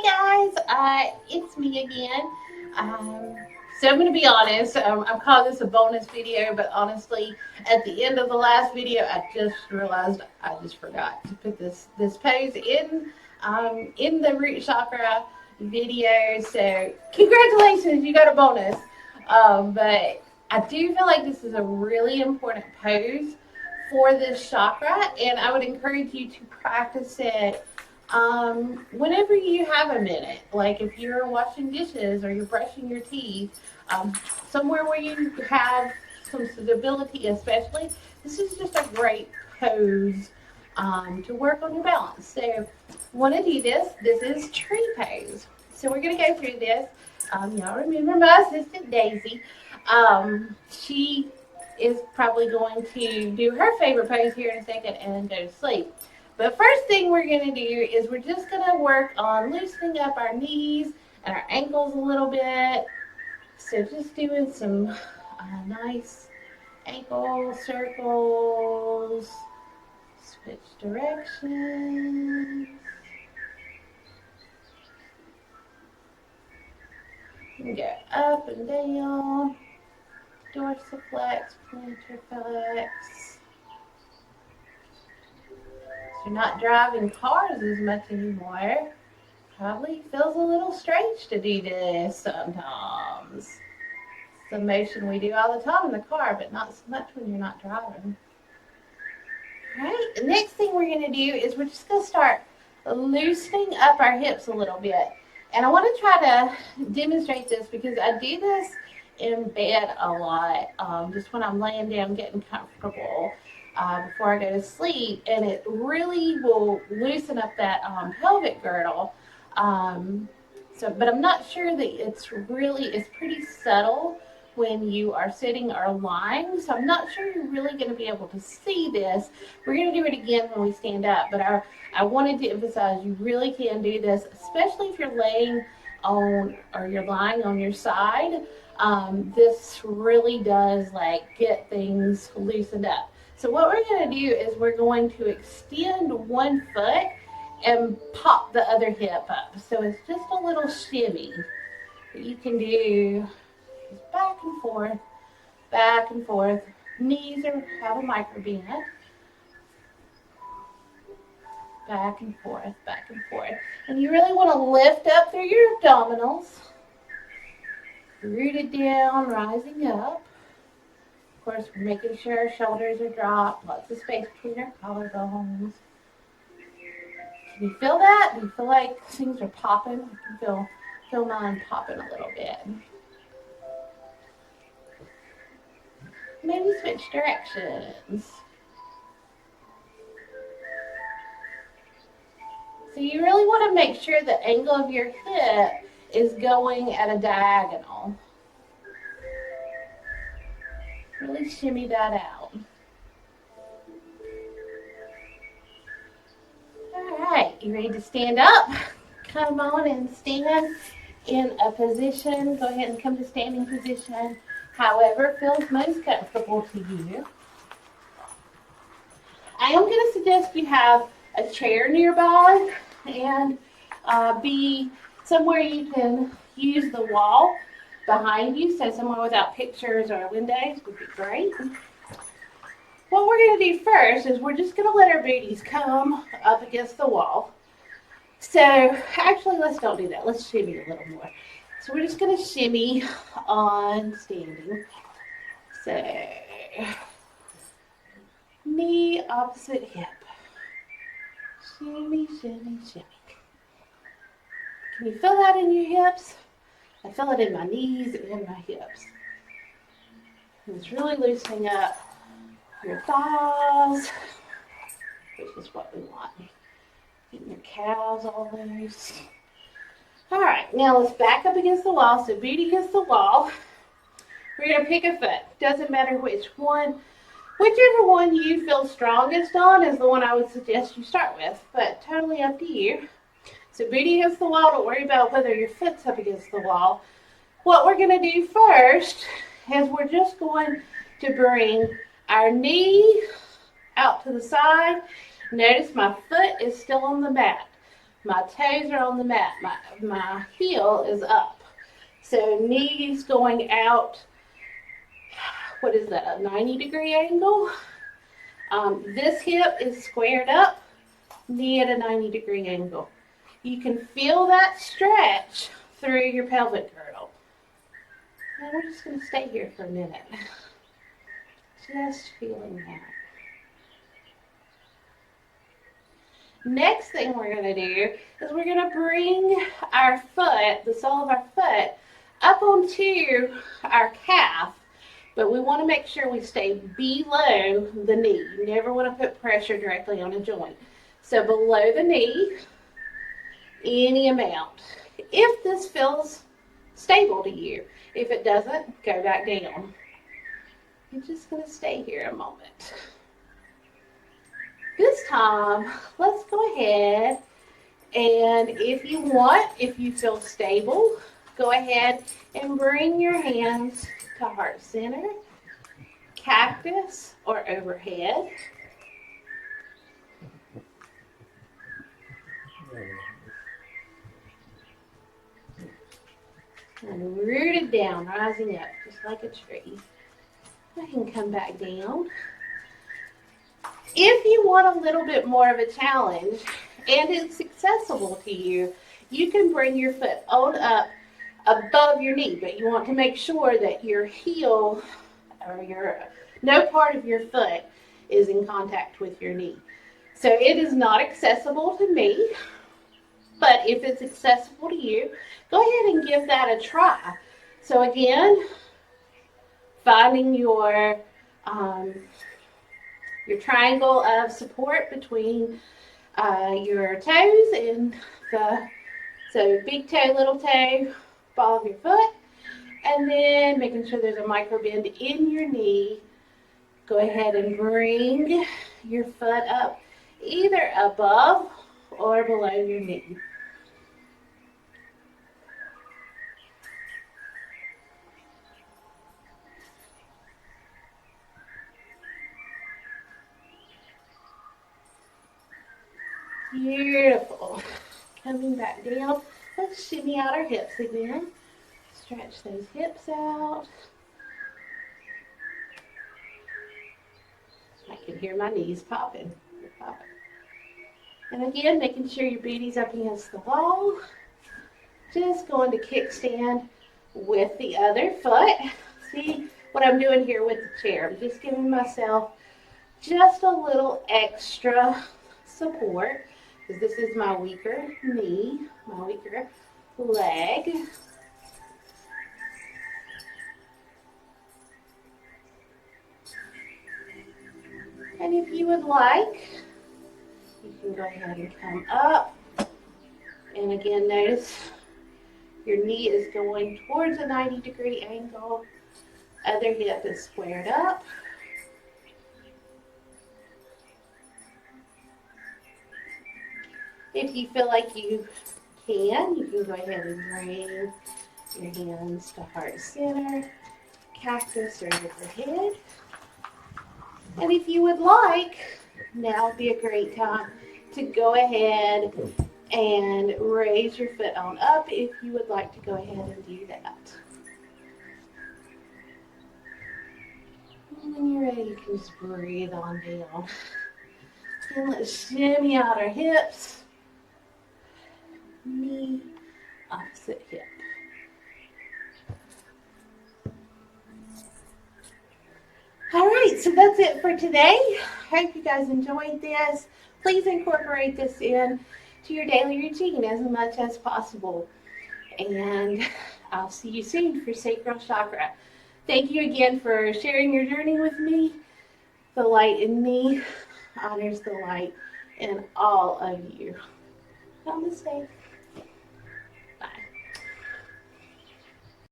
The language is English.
Guys, it's me again. So I'm going to be honest, I'm calling this a bonus video, but honestly, at the end of the last video, I just realized I just forgot to put this pose in the root chakra video. So congratulations, you got a bonus. But I do feel like this is a really important pose for this chakra, and I would encourage you to practice it whenever you have a minute, like if you're washing dishes or you're brushing your teeth, um, somewhere where you have some stability, especially, this is just a great pose to work on your balance. So, want to do this? This is tree pose. So we're gonna go through this. Y'all remember my assistant Daisy? She is probably going to do her favorite pose here in a second and go to sleep. But first thing we're going to do is we're just going to work on loosening up our knees and our ankles a little bit. So just doing some nice ankle circles, switch directions. You go up and down, dorsiflex, plantar flex. You're not driving cars as much anymore. Probably feels a little strange to do this sometimes. It's a motion we do all the time in the car, but not so much when you're not driving. Alright, the next thing we're going to do is we're just going to start loosening up our hips a little bit. And I want to try to demonstrate this because I do this in bed a lot, just when I'm laying down getting comfortable. Before I go to sleep, and it really will loosen up that pelvic girdle. But I'm not sure that it's pretty subtle when you are sitting or lying, so I'm not sure you're really going to be able to see this. We're going to do it again when we stand up, but I wanted to emphasize you really can do this, especially if you're laying on or you're lying on your side. This really does get things loosened up. So what we're going to do is we're going to extend one foot and pop the other hip up. So it's just a little shimmy that you can do just back and forth. Knees have a micro bend. Back and forth, back and forth. And you really want to lift up through your abdominals. Rooted down, rising up. Of course, we're making sure our shoulders are dropped, lots of space between our collarbones. Can you feel that? Do you feel like things are popping? I can feel mine popping a little bit. Maybe switch directions. So you really want to make sure the angle of your hip is going at a diagonal. Really shimmy that out. All right, you ready to stand up? Come on and stand in a position. Go ahead and come to standing position, however feels most comfortable to you. I am going to suggest you have a chair nearby and be somewhere you can use the wall behind you, so somewhere without pictures or windows would be great. What we're going to do first is we're just going to let our booties come up against the wall. So actually, let's don't do that. Let's shimmy a little more. So we're just going to shimmy on standing. So knee opposite hip. Shimmy, shimmy, shimmy. Can you feel that in your hips? I feel it in my knees and my hips. It's really loosening up your thighs, which is what we want. Getting your calves all loose. All right, now let's back up against the wall. So booty against the wall. We're going to pick a foot. Doesn't matter which one. Whichever one you feel strongest on is the one I would suggest you start with, but totally up to you. So booty against the wall, don't worry about whether your foot's up against the wall. What we're going to do first is we're just going to bring our knee out to the side. Notice my foot is still on the mat. My toes are on the mat. My heel is up. So knees going out, what is that, a 90-degree angle? This hip is squared up, knee at a 90-degree angle. You can feel that stretch through your pelvic girdle. And we're just going to stay here for a minute. Just feeling that. Next thing we're going to do is we're going to bring our foot, the sole of our foot, up onto our calf, but we want to make sure we stay below the knee. You never want to put pressure directly on a joint. So below the knee, any amount. If this feels stable to you, if it doesn't, go back down. You're just going to stay here a moment. This time, let's go ahead and if you want, if you feel stable, go ahead and bring your hands to heart center, cactus, or overhead. And rooted down, rising up, just like a tree. I can come back down. If you want a little bit more of a challenge, and it's accessible to you, you can bring your foot on up above your knee, but you want to make sure that your heel or no part of your foot is in contact with your knee. So it is not accessible to me, but if it's accessible to you, go ahead and give that a try. So again, finding your triangle of support between your toes and so big toe, little toe, ball of your foot, and then making sure there's a micro bend in your knee. Go ahead and bring your foot up either above or below your knee. Beautiful. Coming back down. Let's shimmy out our hips again. Stretch those hips out. I can hear my knees popping. And again, making sure your booty's up against the wall. Just going to kickstand with the other foot. See what I'm doing here with the chair. I'm just giving myself just a little extra support, because this is my weaker knee, my weaker leg. And if you would like, you can go ahead and come up. And again, notice your knee is going towards a 90-degree angle. Other hip is squared up. If you feel like you can go ahead and bring your hands to heart center, cactus, or overhead. And if you would like, now would be a great time to go ahead and raise your foot on up if you would like to go ahead and do that. And when you're ready, you can just breathe on down. And let's shimmy out our hips. Knee, opposite hip. All right, so that's it for today. Hope you guys enjoyed this. Please incorporate this in to your daily routine as much as possible. And I'll see you soon for Sacral Chakra. Thank you again for sharing your journey with me. The light in me honors the light in all of you. Namaste.